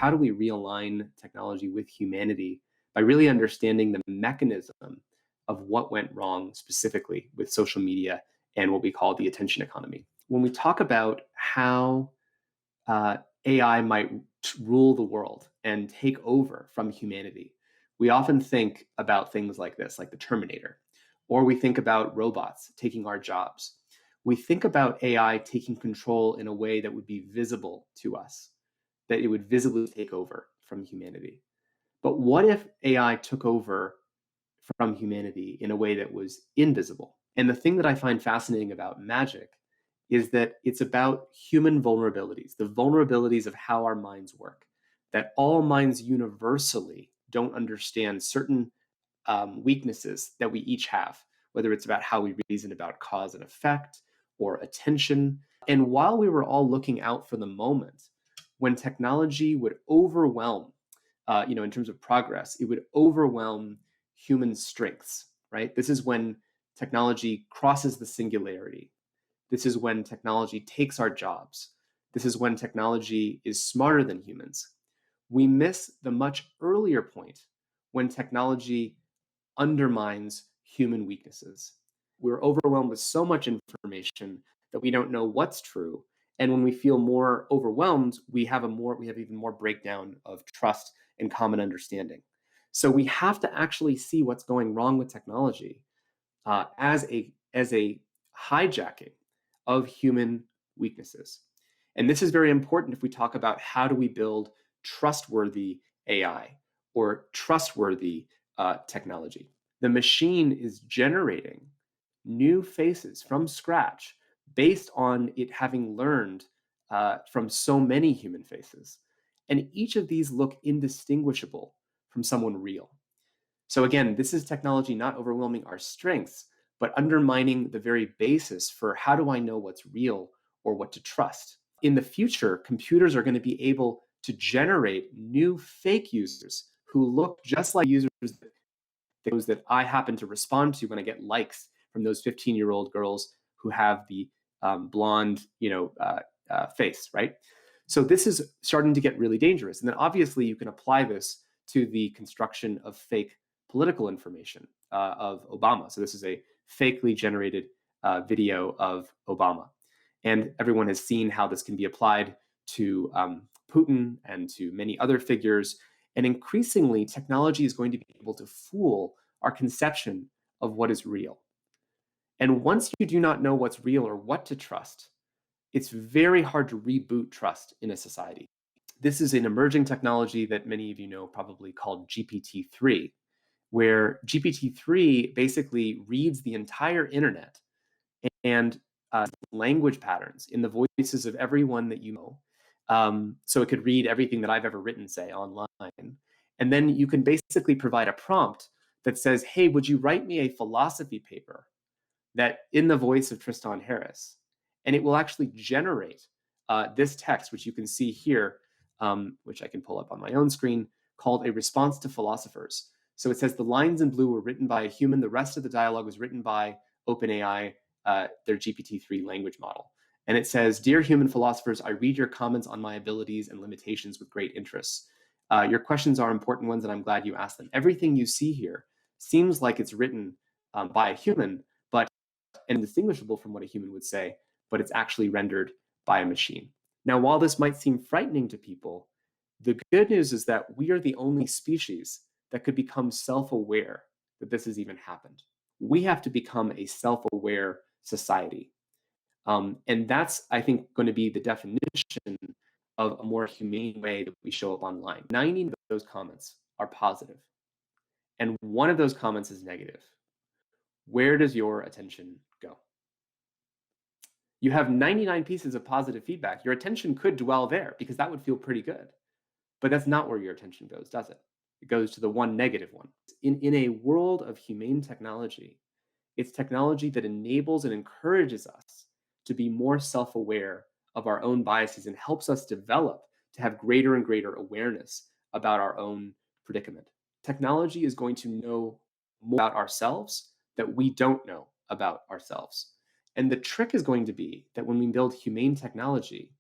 how do we realign technology with humanity by really understanding the mechanism of what went wrong specifically with social media and what we call the attention economy. When we talk about how AI might rule the world and take over from humanity, we often think about things like this, like the Terminator, or we think about robots taking our jobs. We think about AI taking control in a way that would be visible to us, that it would visibly take over from humanity. But what if AI took over from humanity in a way that was invisible? And the thing that I find fascinating about magic is that it's about human vulnerabilities, the vulnerabilities of how our minds work, that all minds universally don't understand certain weaknesses that we each have, whether it's about how we reason about cause and effect or attention. And while we were all looking out for the moment when technology would overwhelm, in terms of progress, it would overwhelm human strengths, right? This is when technology crosses the singularity. This is when technology takes our jobs. This is when technology is smarter than humans. We miss the much earlier point when technology undermines human weaknesses. We're overwhelmed with so much information that we don't know what's true. And when we feel more overwhelmed, we have even more breakdown of trust and common understanding. So we have to actually see what's going wrong with technology as a hijacking of human weaknesses. And this is very important if we talk about how do we build trustworthy AI or trustworthy technology. The machine is generating new faces from scratch based on it having learned from so many human faces. And each of these look indistinguishable from someone real. So again, this is technology not overwhelming our strengths, but undermining the very basis for how do I know what's real or what to trust. In the future, computers are going to be able to generate new fake users who look just like users those that I happen to respond to when I get likes from those 15-year-old girls who have the blonde, face, right? So this is starting to get really dangerous. And then obviously you can apply this to the construction of fake political information of Obama. So this is a fakely generated video of Obama. And everyone has seen how this can be applied to Putin and to many other figures. And increasingly, technology is going to be able to fool our conception of what is real. And once you do not know what's real or what to trust, it's very hard to reboot trust in a society. This is an emerging technology that many of you know, probably called GPT-3, where GPT-3 basically reads the entire internet and language patterns in the voices of everyone that you know. So it could read everything that I've ever written, say, online. And then you can basically provide a prompt that says, hey, would you write me a philosophy paper that in the voice of Tristan Harris? And it will actually generate this text, which you can see here, which I can pull up on my own screen, called A Response to Philosophers. So it says the lines in blue were written by a human. The rest of the dialogue was written by OpenAI, their GPT-3 language model. And it says, dear human philosophers, I read your comments on my abilities and limitations with great interest. Your questions are important ones, and I'm glad you asked them. Everything you see here seems like it's written by a human, but indistinguishable from what a human would say, but it's actually rendered by a machine. Now, while this might seem frightening to people, the good news is that we are the only species that could become self-aware that this has even happened. We have to become a self-aware society. And that's, I think, going to be the definition of a more humane way that we show up online. 90 of those comments are positive, and one of those comments is negative. Where does your attention go? You have 99 pieces of positive feedback. Your attention could dwell there because that would feel pretty good. But that's not where your attention goes, does it? It goes to the one negative one. In a world of humane technology, it's technology that enables and encourages us to be more self-aware of our own biases and helps us develop to have greater and greater awareness about our own predicament. Technology is going to know more about ourselves that we don't know about ourselves. And the trick is going to be that when we build humane technology,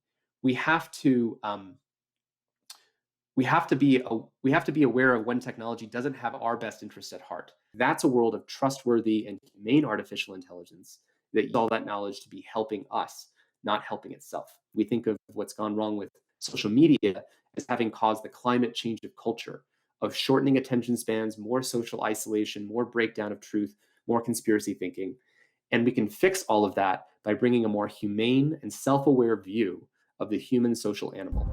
we have to we have to be aware of when technology doesn't have our best interests at heart. That's a world of trustworthy and humane artificial intelligence that uses all that knowledge to be helping us, not helping itself. We think of what's gone wrong with social media as having caused the climate change of culture, of shortening attention spans, more social isolation, more breakdown of truth, more conspiracy thinking. And we can fix all of that by bringing a more humane and self aware view of the human social animal.